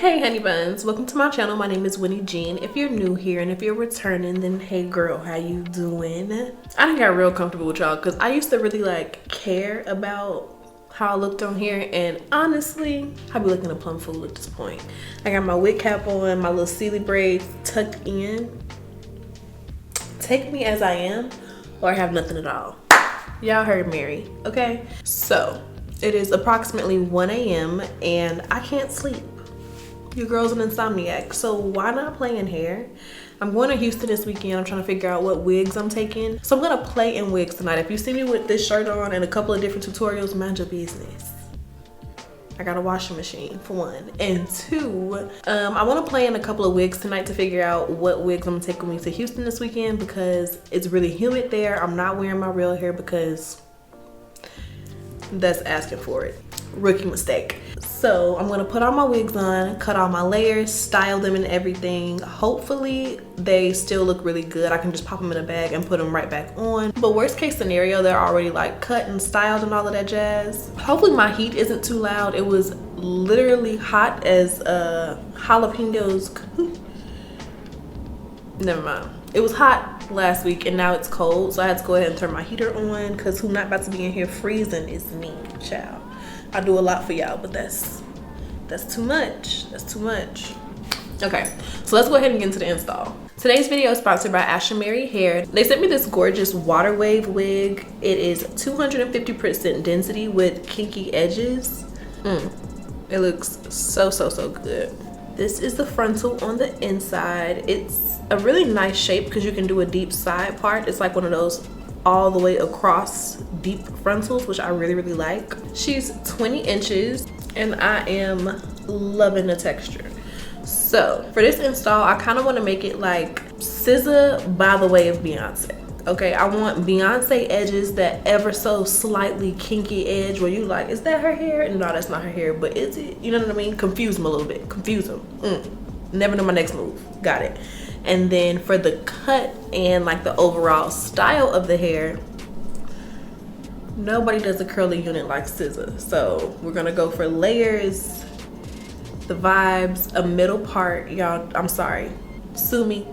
Hey honey buns, welcome to my channel. My name is Wynne Jean. If you're new here and if you're returning, then hey girl, how you doing? I done got real comfortable with y'all because I used to really care about how I looked on here, and honestly I be looking a plum fool at this point. I got my wig cap on, my little Sealy braids tucked in. Take me as I am or I have nothing at all. Y'all heard Mary, okay? So it is approximately 1 a.m. and I can't sleep. Your girl's an insomniac, so why not play in hair? I'm going to Houston this weekend. I'm trying to figure out what wigs I'm taking. So I'm gonna play in wigs tonight. If you see me with this shirt on and a couple of different tutorials, mind your business. I got a washing machine for one. And two, I wanna play in a couple of wigs tonight to figure out what wigs I'm gonna take with me to Houston this weekend because it's really humid there. I'm not wearing my real hair because that's asking for it. Rookie mistake. So I'm gonna put all my wigs on, cut all my layers, style them and everything. Hopefully they still look really good. I can just pop them in a bag and put them right back on. But worst case scenario, they're already cut and styled and all of that jazz. Hopefully my heat isn't too loud. It was literally hot as jalapenos. Never mind. It was hot last week and now it's cold, so I had to go ahead and turn my heater on because who's not about to be in here freezing is me, child. I do a lot for y'all, but that's too much. That's too much. Okay, so let's go ahead and get into the install. Today's video is sponsored by Ashimary Hair. They sent me this gorgeous water wave wig. It is 250% density with kinky edges. It looks so good. This is the frontal on the inside. It's a really nice shape because you can do a deep side part. It's like one of those all the way across deep frontals, which I really like. She's 20 inches and I am loving the texture. So for this install, I kind of want to make it like SZA by the way of Beyonce. Okay, I want Beyonce edges, that ever so slightly kinky edge where you like, is that her hair? No, that's not her hair, but is it? You know what I mean? Confuse them a little bit. Confuse them. Never know my next move. Got it. And then for the cut and the overall style of the hair, nobody does a curly unit like SZA. So we're gonna go for layers, the vibes, a middle part. Y'all, I'm sorry, sue me.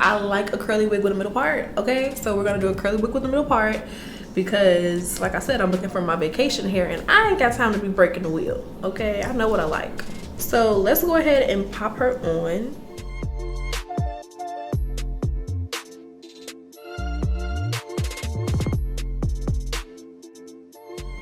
I like a curly wig with a middle part, okay? So we're gonna do a curly wig with a middle part because like I said, I'm looking for my vacation hair and I ain't got time to be breaking the wheel, okay? I know what I like. So let's go ahead and pop her on.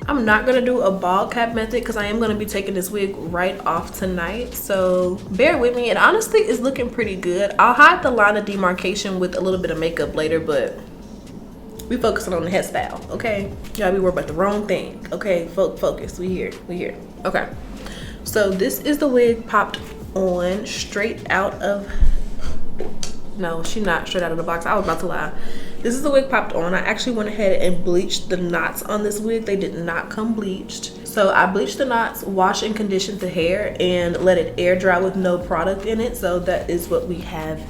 I'm not gonna do a bald cap method because I am gonna be taking this wig right off tonight, so bear with me. It honestly is looking pretty good. I'll hide the line of demarcation with a little bit of makeup later, but we focusing on the hairstyle, okay? Y'all be worried about the wrong thing, okay? Focus, we here. Okay, so this is the wig popped on straight out of, no, she's not straight out of the box. I was about to lie. This is the wig popped on. I actually went ahead and bleached the knots on this wig. They did not come bleached. So I bleached the knots, washed and conditioned the hair, and let it air dry with no product in it. So that is what we have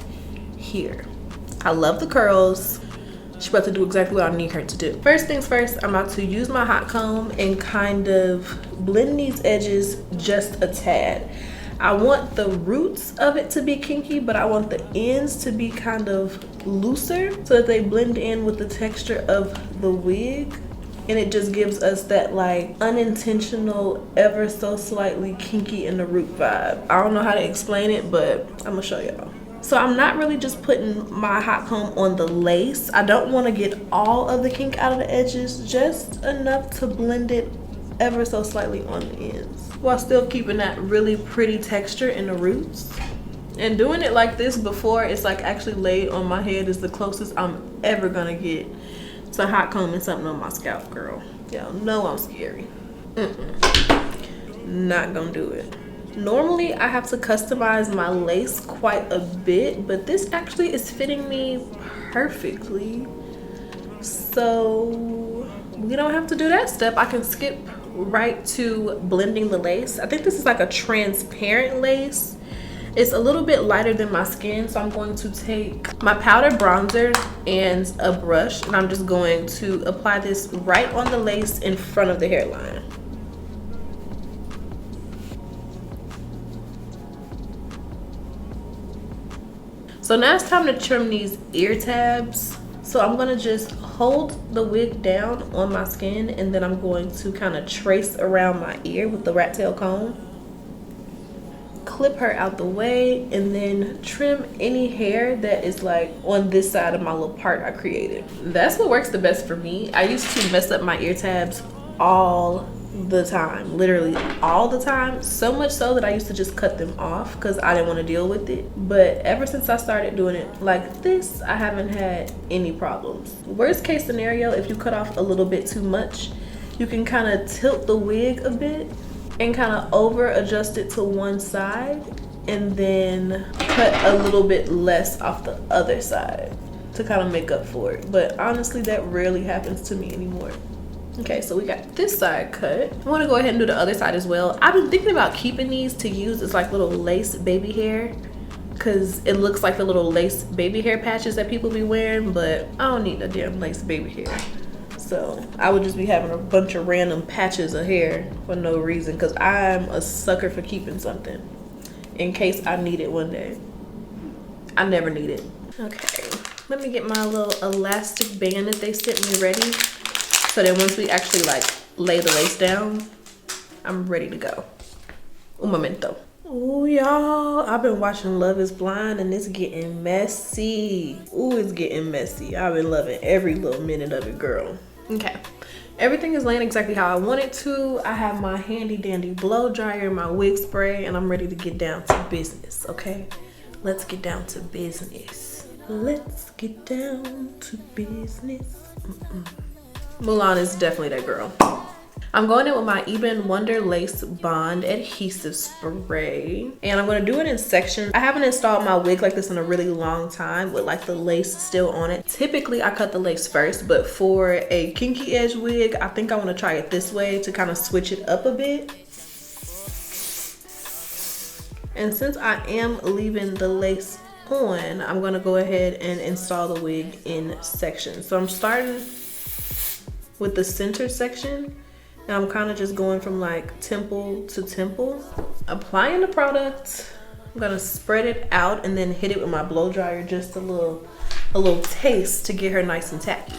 here. I love the curls. She's about to do exactly what I need her to do. First things first, I'm about to use my hot comb and kind of blend these edges just a tad. I want the roots of it to be kinky, but I want the ends to be kind of looser so that they blend in with the texture of the wig. And it just gives us that unintentional, ever so slightly kinky in the root vibe. I don't know how to explain it, but I'm gonna show y'all. So I'm not really just putting my hot comb on the lace. I don't want to get all of the kink out of the edges, just enough to blend it ever so slightly on the ends, while still keeping that really pretty texture in the roots. And doing it like this before it's actually laid on my head is the closest I'm ever gonna get to hot combing something on my scalp, girl. Y'all know I'm scary. Not gonna do it. Normally I have to customize my lace quite a bit, but this actually is fitting me perfectly. So we don't have to do that step. I can skip right to blending the lace. I think this is a transparent lace. It's a little bit lighter than my skin, so I'm going to take my powder bronzer and a brush, and I'm just going to apply this right on the lace in front of the hairline. So now it's time to trim these ear tabs. So I'm gonna just hold the wig down on my skin, and then I'm going to kind of trace around my ear with the rat tail comb. Clip her out the way, and then trim any hair that is like on this side of my little part I created. That's what works the best for me. I used to mess up my ear tabs all the time, literally all the time, so much so that I used to just cut them off because I didn't want to deal with it. But ever since I started doing it like this, I haven't had any problems. Worst case scenario, if you cut off a little bit too much, you can kind of tilt the wig a bit and kind of over adjust it to one side, and then cut a little bit less off the other side to kind of make up for it. But honestly, that rarely happens to me anymore. Okay, so we got this side cut. I want to go ahead and do the other side as well. I've been thinking about keeping these to use as like little lace baby hair, because it looks like the little lace baby hair patches that people be wearing, but I don't need a damn lace baby hair. So I would just be having a bunch of random patches of hair for no reason, because I'm a sucker for keeping something in case I need it one day. I never need it. Okay, let me get my little elastic band that they sent me ready, so that once we actually like lay the lace down, I'm ready to go. Un momento. Oh, y'all, I've been watching Love is Blind, and it's getting messy. Ooh, it's getting messy. I've been loving every little minute of it, girl. Okay, everything is laying exactly how I want it to. I have my handy dandy blow dryer, my wig spray, and I'm ready to get down to business. Okay, let's get down to business. Let's get down to business. Mulan is definitely that girl. I'm going in with my Eben Wonder Lace Bond Adhesive Spray, and I'm going to do it in sections. I haven't installed my wig like this in a really long time with like the lace still on it. Typically I cut the lace first, but for a kinky edge wig, I think I want to try it this way to kind of switch it up a bit. And since I am leaving the lace on, I'm going to go ahead and install the wig in sections. So I'm starting with the center section, and I'm kind of just going from like temple to temple, applying the product. I'm gonna spread it out and then hit it with my blow dryer, just a little taste to get her nice and tacky.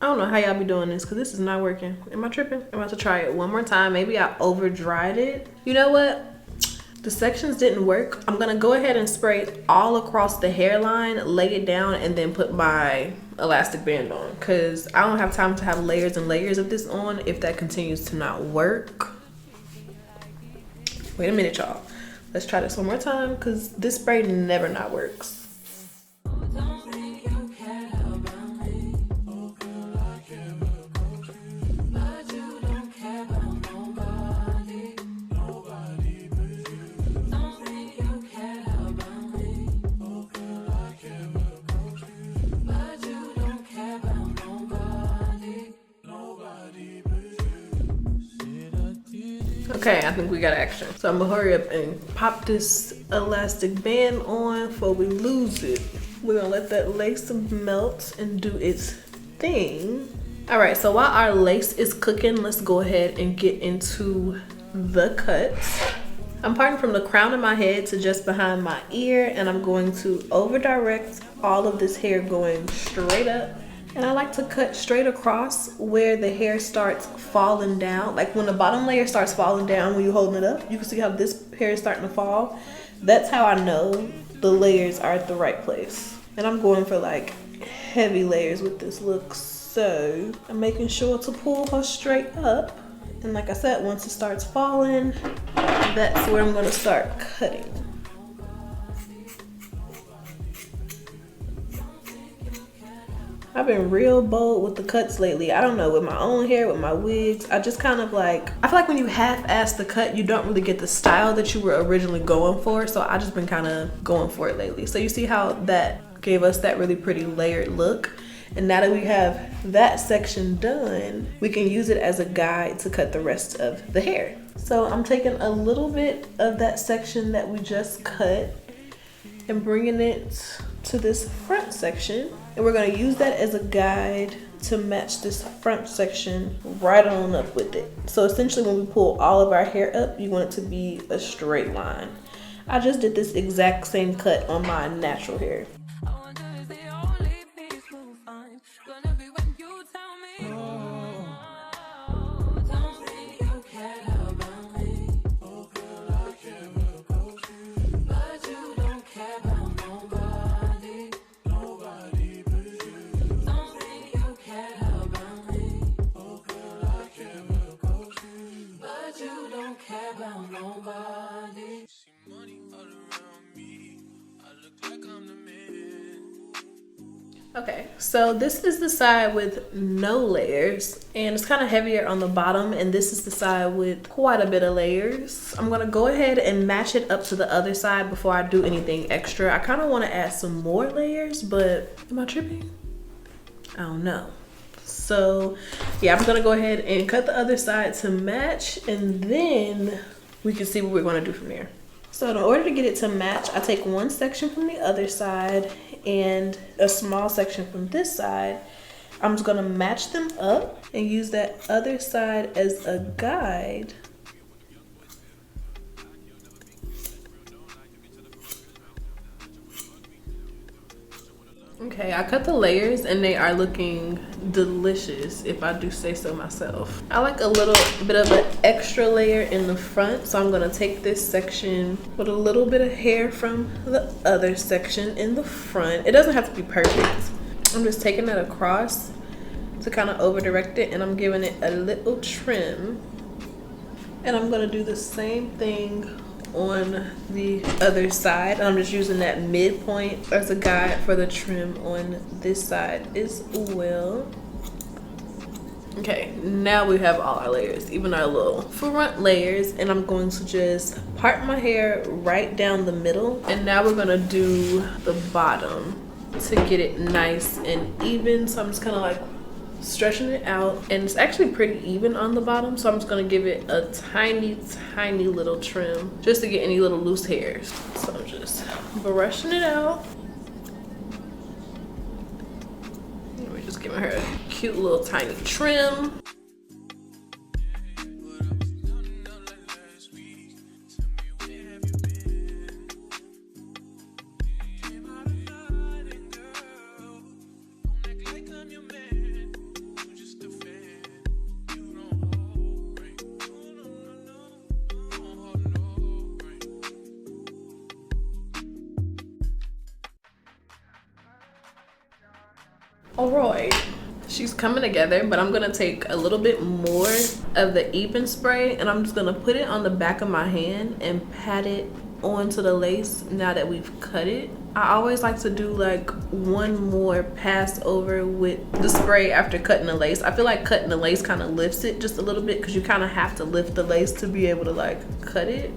I don't know how y'all be doing this, because this is not working. Am I tripping? I'm about to try it one more time. Maybe I over dried it. You know what? The sections didn't work. I'm gonna go ahead and spray it all across the hairline, lay it down, and then put my elastic band on, because I don't have time to have layers and layers of this on if that continues to not work. Wait a minute, y'all. Let's try this one more time, because this spray never not works. Okay, I think we got action. So I'm gonna hurry up and pop this elastic band on before we lose it. We're gonna let that lace melt and do its thing. All right, so while our lace is cooking, let's go ahead and get into the cuts. I'm parting from the crown of my head to just behind my ear, and I'm going to over direct all of this hair going straight up. And I like to cut straight across where the hair starts falling down. Like when the bottom layer starts falling down when you're holding it up, you can see how this hair is starting to fall. That's how I know the layers are at the right place. And I'm going for like heavy layers with this look. So I'm making sure to pull her straight up. And like I said, once it starts falling, that's where I'm gonna start cutting. I've been real bold with the cuts lately. I don't know, with my own hair, with my wigs. I just kind of like, I feel like when you half-ass the cut, you don't really get the style that you were originally going for. So I just been kind of going for it lately. So you see how that gave us that really pretty layered look. And now that we have that section done, we can use it as a guide to cut the rest of the hair. So I'm taking a little bit of that section that we just cut and bringing it to this front section. And we're gonna use that as a guide to match this front section right on up with it. So essentially when we pull all of our hair up, you want it to be a straight line. I just did this exact same cut on my natural hair. Okay, so this is the side with no layers and it's kind of heavier on the bottom, and this is the side with quite a bit of layers. I'm gonna go ahead and match it up to the other side before I do anything extra. I kind of want to add some more layers, but am I tripping? I don't know. So yeah, I'm gonna go ahead and cut the other side to match, and then we can see what we're gonna do from there. So in order to get it to match, I take one section from the other side and a small section from this side. I'm just gonna match them up and use that other side as a guide. Okay, I cut the layers and they are looking delicious, if I do say so myself. I like a little bit of an extra layer in the front, so I'm gonna take this section with a little bit of hair from the other section in the front. It doesn't have to be perfect. I'm just taking that across to kind of over direct it, and I'm giving it a little trim. And I'm gonna do the same thing on the other side. I'm just using that midpoint as a guide for the trim on this side as well. Okay, now we have all our layers, even our little front layers, and I'm going to just part my hair right down the middle. And now we're gonna do the bottom to get it nice and even. So I'm just kind of like stretching it out, and it's actually pretty even on the bottom, so I'm just going to give it a tiny little trim just to get any little loose hairs. So I'm just brushing it out, and we're just giving her a cute little tiny trim. All right, she's coming together, but I'm gonna take a little bit more of the even spray and I'm just gonna put it on the back of my hand and pat it onto the lace now that we've cut it. I always like to do like one more pass over with the spray after cutting the lace. I feel like cutting the lace kind of lifts it just a little bit, because you kind of have to lift the lace to be able to like cut it.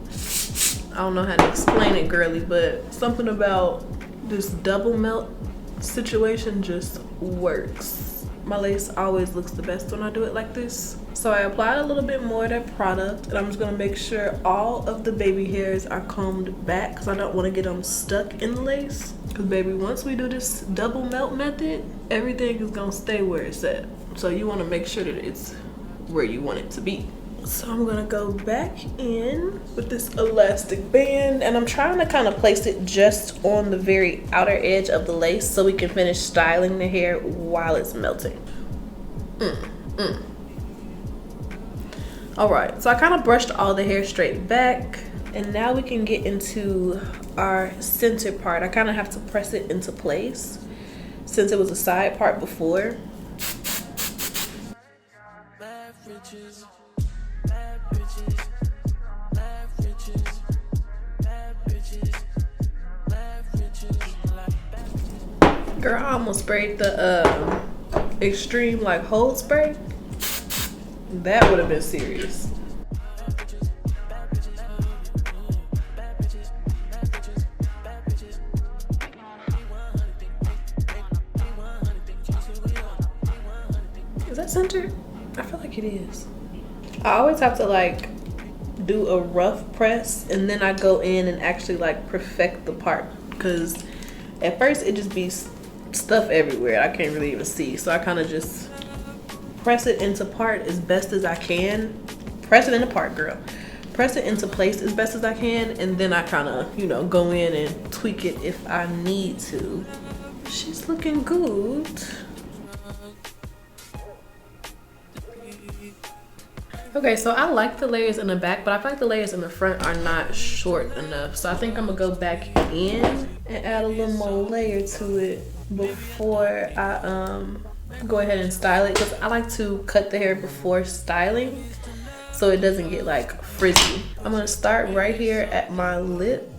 I don't know how to explain it, girly, but something about this double melt situation just works. My lace always looks the best when I do it like this. So I applied a little bit more of that product, and I'm just gonna make sure all of the baby hairs are combed back, because I don't want to get them stuck in the lace. Because baby, once we do this double melt method, everything is gonna stay where it's at. So you want to make sure that it's where you want it to be. So I'm gonna go back in with this elastic band, and I'm trying to kind of place it just on the very outer edge of the lace so we can finish styling the hair while it's melting. All right, so I kind of brushed all the hair straight back, and now we can get into our center part. I kind of have to press it into place since it was a side part before. Girl, I almost sprayed the extreme like hold spray. That would have been serious. Is that centered? I feel like it is. I always have to like do a rough press, and then I go in and actually like perfect the part, because at first it just be stuff everywhere. I can't really even see, so I kind of just press it into part as best as I can. Press it into part, girl. Press it into place as best as I can, and then I kind of, you know, go in and tweak it if I need to. She's looking good. Okay, so I like the layers in the back, but I feel like the layers in the front are not short enough. So I think I'm gonna go back in and add a little more layer to it before I go ahead and style it, because I like to cut the hair before styling so it doesn't get like frizzy. I'm gonna start right here at my lip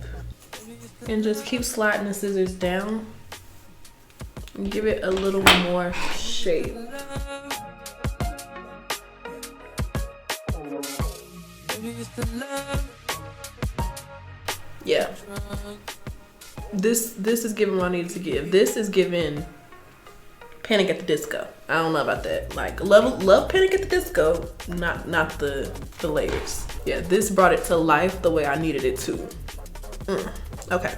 and just keep sliding the scissors down and give it a little more shape. Yeah, this is giving what I needed to give. This is giving Panic at the Disco. I don't know about that. Like love Panic at the Disco, not the layers. Yeah, this brought it to life the way I needed it to. Okay,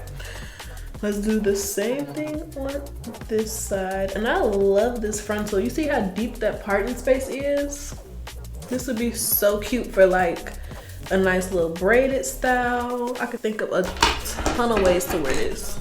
let's do the same thing on this side. And I love this frontal. You see how deep that parting space is? This would be so cute for like a nice little braided style. I could think of a ton of ways to wear this.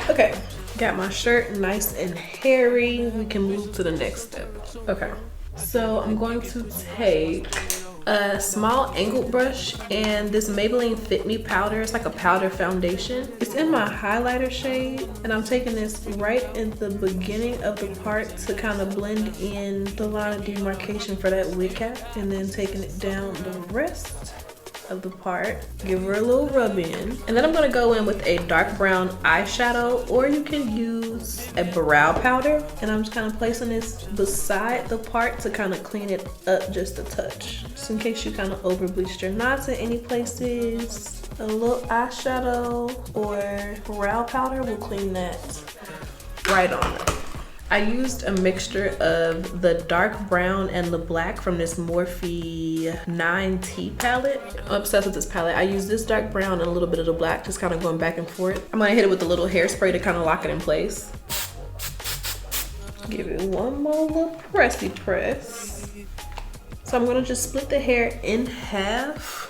Okay, got my shirt nice and hairy. We can move to the next step. Okay, so I'm going to take a small angled brush and this Maybelline Fit Me powder. It's like a powder foundation. It's in my highlighter shade, and I'm taking this right in the beginning of the part to kind of blend in the line of demarcation for that wig cap, and then taking it down the rest of the part. Give her a little rub in, and then I'm gonna go in with a dark brown eyeshadow, or you can use a brow powder, and I'm just kind of placing this beside the part to kind of clean it up just a touch, just in case you kind of over bleached your knots in any places. A little eyeshadow or brow powder will clean that right on up. I used a mixture of the dark brown and the black from this Morphe 9T palette. I'm obsessed with this palette. I use this dark brown and a little bit of the black, just kind of going back and forth. I'm gonna hit it with a little hairspray to kind of lock it in place. Give it one more little pressy press. So I'm gonna just split the hair in half.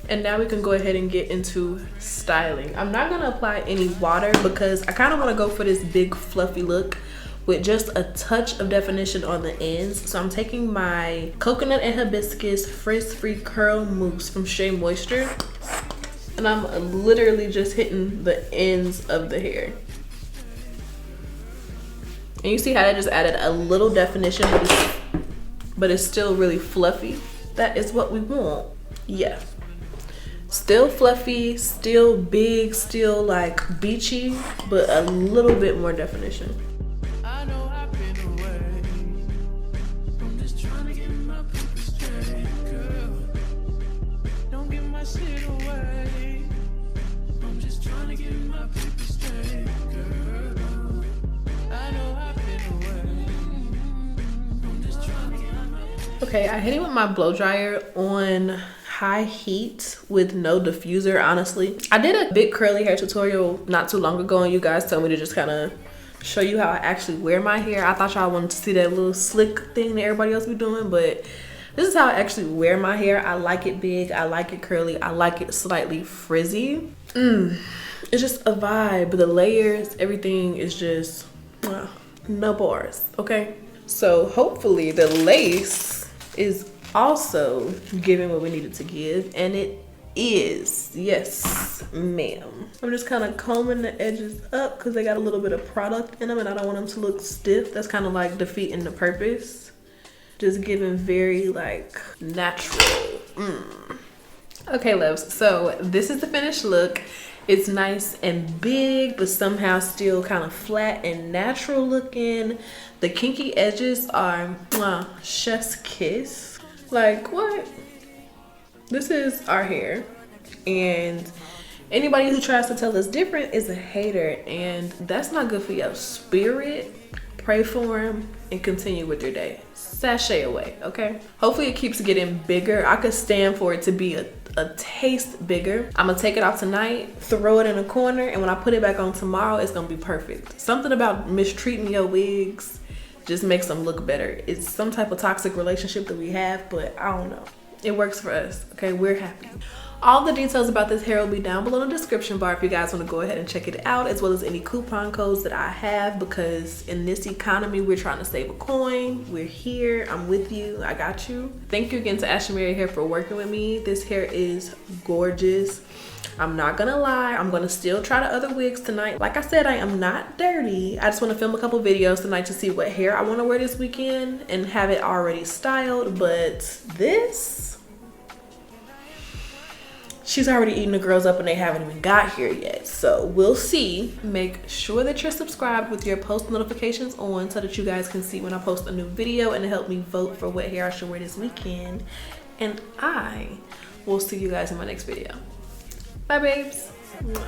And now we can go ahead and get into styling. I'm not gonna apply any water because I kind of want to go for this big fluffy look with just a touch of definition on the ends. So I'm taking my Coconut and Hibiscus Frizz-Free Curl Mousse from Shea Moisture, and I'm literally just hitting the ends of the hair. And you see how I just added a little definition, but it's still really fluffy. That is what we want. Yeah. Still fluffy, still big, still like beachy, but a little bit more definition. I know I've been away. I'm just trying to get my paper straight, girl. Don't give my shit away. I'm just trying to get my paper straight, girl. I know I've been away. I'm just trying to get my... Okay, I hit it with my blow dryer on high heat with no diffuser. Honestly, I did a big curly hair tutorial not too long ago, and you guys told me to just kind of show you how I actually wear my hair. I thought y'all wanted to see that little slick thing that everybody else be doing, but this is how I actually wear my hair. I like it big, I like it curly, I like it slightly frizzy. It's just a vibe. The layers, everything is just no bars. Okay, so hopefully the lace is also giving what we needed to give, and it is. Yes, ma'am. I'm just kind of combing the edges up because they got a little bit of product in them, and I don't want them to look stiff. That's kind of like defeating the purpose. Just giving very like natural. Okay, loves, so this is the finished look. It's nice and big, but somehow still kind of flat and natural looking. The kinky edges are chef's kiss. Like, what? This is our hair, and anybody who tries to tell us different is a hater, and that's not good for your spirit. Pray for him and continue with your day. Sashay away, okay? Hopefully it keeps getting bigger. I could stand for it to be a taste bigger. I'm gonna take it off tonight, throw it in a corner, and when I put it back on tomorrow, it's gonna be perfect. Something about mistreating your wigs just makes them look better. It's some type of toxic relationship that we have, but I don't know. It works for us, okay? We're happy. All the details about this hair will be down below in the description bar if you guys want to go ahead and check it out, as well as any coupon codes that I have, because in this economy, we're trying to save a coin. We're here. I'm with you. I got you. Thank you again to Ashimary Hair for working with me. This hair is gorgeous. I'm not gonna lie, I'm gonna still try the other wigs tonight. Like I said, I am not dirty. I just want to film a couple videos tonight to see what hair I want to wear this weekend and have it already styled. But this, she's already eating the girls up and they haven't even got here yet. So we'll see. Make sure that you're subscribed with your post notifications on so that you guys can see when I post a new video and help me vote for what hair I should wear this weekend. And I will see you guys in my next video. Bye, babes. Mwah.